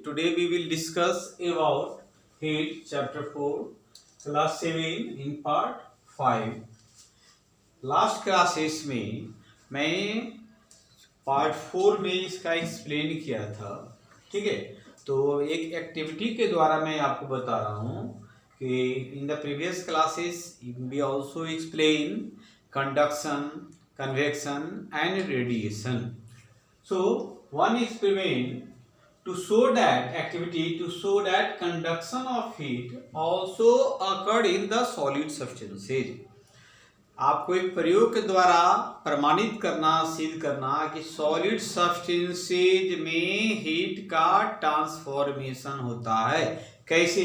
Today we will discuss about heat chapter 4 class 7 in part 5. Last classes में मैं part 4 में इसका explain किया था, ठीक है। तो एक एक्टिविटी के द्वारा मैं आपको बता रहा हूँ कि in the previous classes we also explain conduction, convection and radiation. So one experiment to show that conduction of heat also occurred in the solid substances. आपको एक प्रयोग के द्वारा प्रमाणित करना, सिद्ध करना कि सॉलिड सब्सटेंसेज में हीट का ट्रांसफॉर्मेशन होता है. कैसे?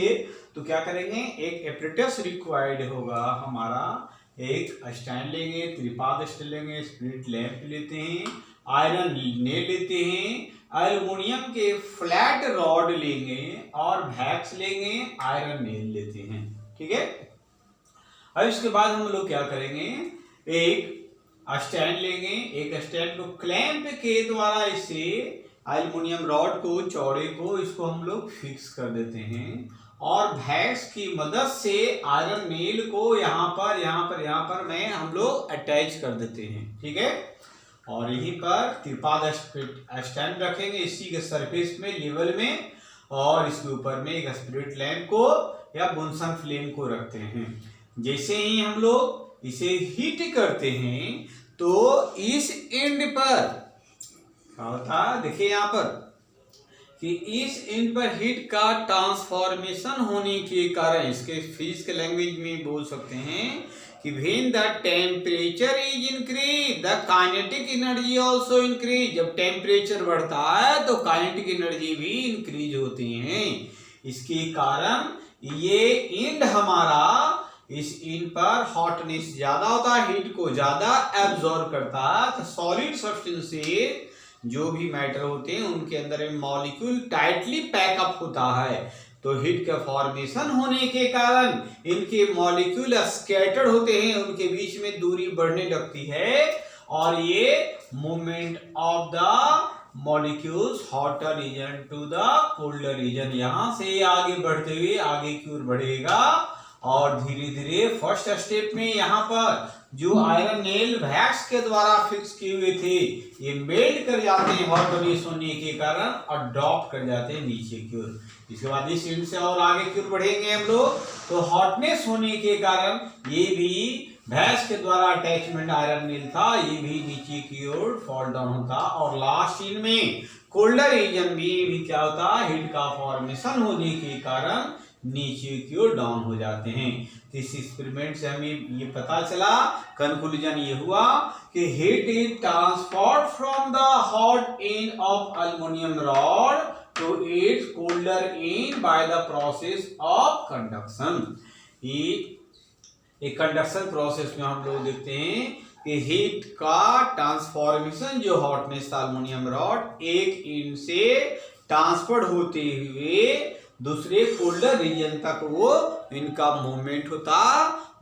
तो क्या करेंगे, एक एपरेटस रिक्वायर्ड होगा हमारा. एक स्टैंड लेंगे, त्रिपाद स्टैंड लेंगे, स्प्लिट लैंप लेते हैं, आयरन नेल लेते हैं, एल्युमिनियम के फ्लैट रॉड लेंगे और वैक्स लेंगे, आयरन नेल लेते हैं, ठीक है. अब इसके बाद हम लोग क्या करेंगे, एक स्टैंड लेंगे, एक स्टैंड को क्लैंप के द्वारा इसे एल्युमिनियम रॉड को, चौड़े को, इसको हम लोग फिक्स कर देते हैं और वैक्स की मदद से आयरन नेल को यहाँ पर में हम लोग अटैच कर देते हैं, ठीक है. और यहीं पर त्रिपाद स्टैंड रखेंगे इसी के सरफेस में, लेवल में, और इसके ऊपर में एक स्पिरिट लैंप को या बुनसन फ्लेम को रखते हैं. जैसे ही हम लोग इसे हीट करते हैं तो इस एंड पर क्या होता है, देखिए यहाँ पर कि इस एंड पर हीट का ट्रांसफॉर्मेशन होने के कारण, इसके फिजिक्स के लैंग्वेज में बोल सकते हैं कि when the temperature is increased, the kinetic energy also increase. जब टेम्परेचर बढ़ता है तो काइनेटिक एनर्जी भी इंक्रीज होती हैं. इसके कारण ये एंड हमारा, इस एंड पर हॉटनेस ज्यादा होता है, हीट को ज्यादा एब्जॉर्ब करता है. तो सॉलिड सब्सटेंसेस जो भी मैटर होते हैं उनके अंदर मॉलिक्यूल टाइटली पैकअप होता है. तो हीट का फॉर्मेशन होने के कारण इनके मॉलिक्यूल स्कैटर्ड होते हैं, उनके बीच में दूरी बढ़ने लगती है और ये movement of the molecules hotter region to the colder region, यहां से आगे बढ़ते हुए आगे की ओर बढ़ेगा और धीरे धीरे फर्स्ट स्टेप में यहाँ पर जो आयरन नेल वैक्स के द्वारा फिक्स किए हुए थे ये मेल्ट कर जाते हैं हॉटनेस होने के कारण और ड्रॉप कर जाते हैं नीचे की ओर. इसके बाद इस एंड से और आगे की ओर बढ़ेंगे हम लोग, तो हॉटनेस होने के कारण ये भी वैक्स के द्वारा अटैचमेंट आयरन नेल था, ये भी नीचे की ओर फॉल डाउन होता और लास्ट एंड में कोल्डर रीजन में भी क्या होता, हीट का फॉर्मेशन होने के कारण नीचे की ओर डाउन हो जाते हैं. इस एक्सपेरिमेंट से हमें ये पता चला, कंक्लूजन ये हुआ कि heat is transferred from the hot end of aluminium rod to its colder end by the process of conduction. एक कंडक्शन प्रोसेस में हम लोग देखते हैं कि हीट का ट्रांसफॉर्मेशन, जो हॉटनेस था एल्युमिनियम रॉड, एक एंड से ट्रांसफर्ड होते हुए दूसरे कोल्डर रीजन तक वो इनका मूवमेंट होता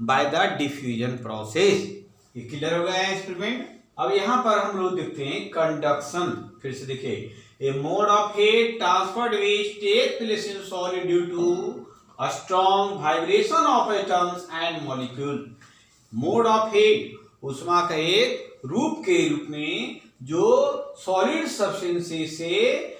बाय द डिफ्यूजन प्रोसेस. ये क्लियर हो गया है एक्सपेरिमेंट. अब यहाँ पर हम लोग देखते हैं कंडक्शन. फिर से देखिए, a mode of heat transferred which take place in solid due to a strong vibration of atoms and molecule. Mode of heat ऊष्मा का एक रूप के रूप में जो सॉलिड सब्सटेंसेस से,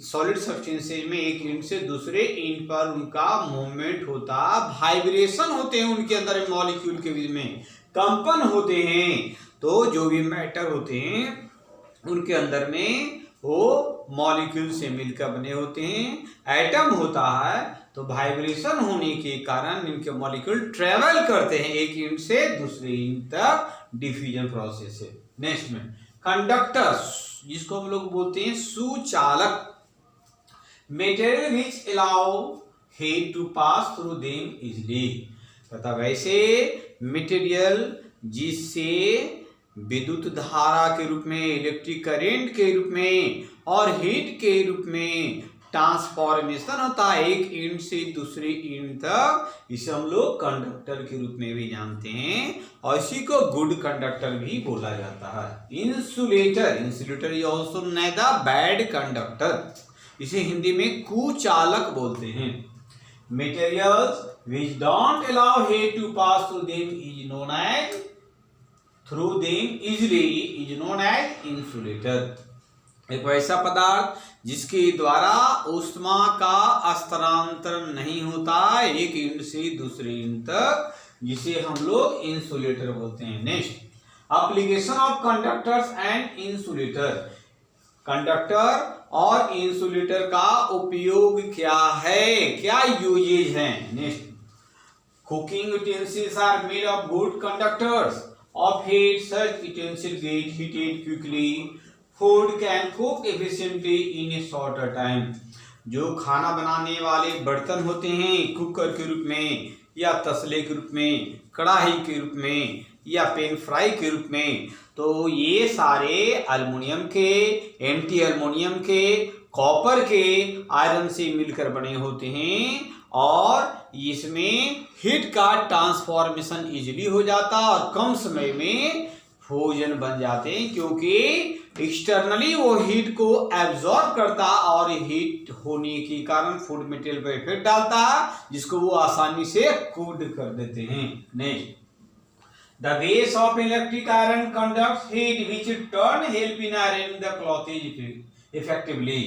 सॉलिड सब्सटेंसेज में एक एंड से दूसरे एंड पर उनका मूवमेंट होता, वाइब्रेशन होते हैं उनके अंदर, मॉलिक्यूल के बीच में कंपन होते हैं. तो जो भी मैटर होते हैं उनके अंदर में वो मॉलिक्यूल से मिलकर बने होते हैं, एटम होता है. तो वाइब्रेशन होने के कारण इनके मॉलिक्यूल ट्रेवल करते हैं एक एंड से दूसरे एंड तक, डिफ्यूजन प्रोसेस है. नेक्स्ट में कंडक्टर्स, जिसको हम लोग बोलते हैं सुचालक, material which allow heat to pass through them easily. तथा वैसे मटेरियल जिससे विद्युत धारा के रूप में, इलेक्ट्रिक करंट के रूप में और हीट के रूप में ट्रांसफॉर्मेशन होता है एक एंड से दूसरे एंड तक, इसे हम लोग कंडक्टर के रूप में भी जानते हैं और इसी को गुड कंडक्टर भी बोला जाता है. Insulator, insulator is also known as the bad conductor. इसे हिंदी में कुचालक बोलते हैं। Materials which don't allow heat to pass through them easily is known as insulator। एक वैसा पदार्थ जिसके द्वारा ऊष्मा का स्थानांतरण नहीं होता एक इंड से दूसरे इंड तक, जिसे हम लोग इंसुलेटर बोलते हैं। Next, application of conductors and insulator. Conductor और इंसुलेटर का उपयोग क्या है, क्या यूजेज हैं। Next, cooking utensils are made of good conductors of heat, such utensil get heated quickly, food can cook efficiently in a shorter time. जो खाना बनाने वाले बर्तन होते हैं, कुकर के रूप में या तसले के रूप में, कढ़ाई के रूप में या पैन फ्राई के रूप में, तो ये सारे एल्युमिनियम के, एंटी एल्युमिनियम के, कॉपर के, आयरन से मिलकर बने होते हैं और इसमें हीट का ट्रांसफॉर्मेशन इजीली हो जाता और कम समय में फ्यूजन बन जाते हैं, क्योंकि एक्सटर्नली वो हीट को एब्जॉर्ब करता और हीट होने के कारण फूड मटेरियल पर इफेक्ट डालता है, जिसको वो आसानी से कूल कर देते हैं। Next, the base of electric iron conducts heat which in turn help in ironing the cloth effectively।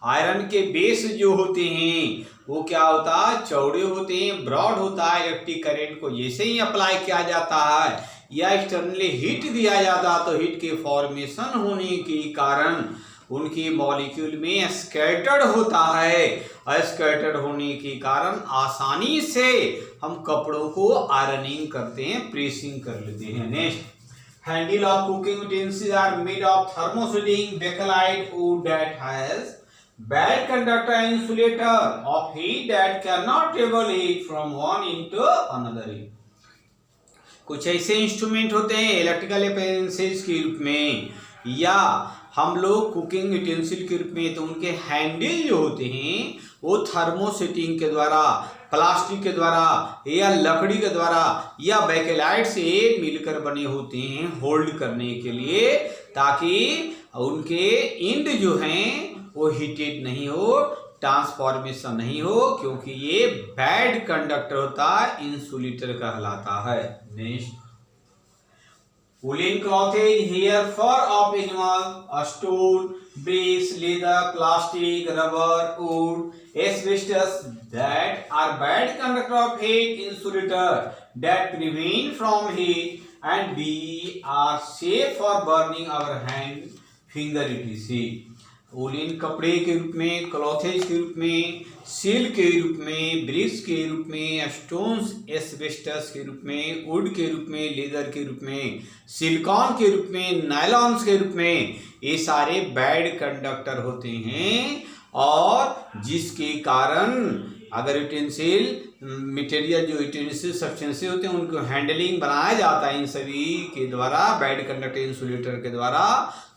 Iron के बेस जो होते हैं वो क्या होता है, चौड़े होते हैं, ब्रॉड होता है। इलेक्ट्रिक करंट को जैसे ही अप्लाई किया जाता है या एक्सटर्नली हीट दिया जाता है तो हीट के फॉर्मेशन होने के कारण उनके मॉलिक्यूल में स्कैटर्ड होता है। स्कैटर्ड होने के कारण आसानी से हम कपड़ों को आयरनिंग करते हैं, प्रेसिंग कर लेते हैं। Next, handle of cooking utensils are made of thermosetting bakelite wood that has bad conductor and insulator of heat that can not travel heat from one into another. कुछ ऐसे इंस्ट्रूमेंट होते हैं electrical appliances के रूप में या हम लोग कुकिंग यूटेंसिल के रूप में, तो उनके हैंडल जो होते हैं वो थर्मोसेटिंग के द्वारा, प्लास्टिक के द्वारा या लकड़ी के द्वारा या बेकेलाइट से मिलकर बने होते हैं होल्ड करने के लिए, ताकि उनके इंड जो हैं वो हीटेड नहीं हो, ट्रांसफॉर्मेशन नहीं हो, क्योंकि ये बैड कंडक्टर होता है, इंसुलेटर कहलाता है। Next, woolen cloth is here for of animal, stone, base, leather, plastic, rubber, wood, asbestos that are bad conductor of heat, insulator that prevent from heat and we are safe for burning our hand, finger etc। Woollen कपड़े के रूप में, clothes के रूप में, seal के रूप में, ब्रिक्स के रूप में, स्टोन्स, एस्बेस्टस के रूप में, वुड के रूप में, लेदर के रूप में, सिलिकॉन के रूप में, नायलॉन्स के रूप में, ये सारे बैड कंडक्टर होते हैं और जिसके कारण अगर यूटेंसिल मटेरियल जो यूटेंसिल सब्सटेंस होते हैं उनको हैंडलिंग बनाया जाता है इन सभी के द्वारा, बैड कंडक्टर इंसुलेटर के द्वारा,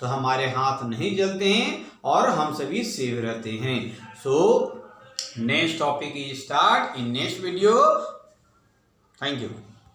तो हमारे हाथ नहीं जलते हैं और हम सभी सेफ रहते हैं। So next topic is start in next video. Thank you.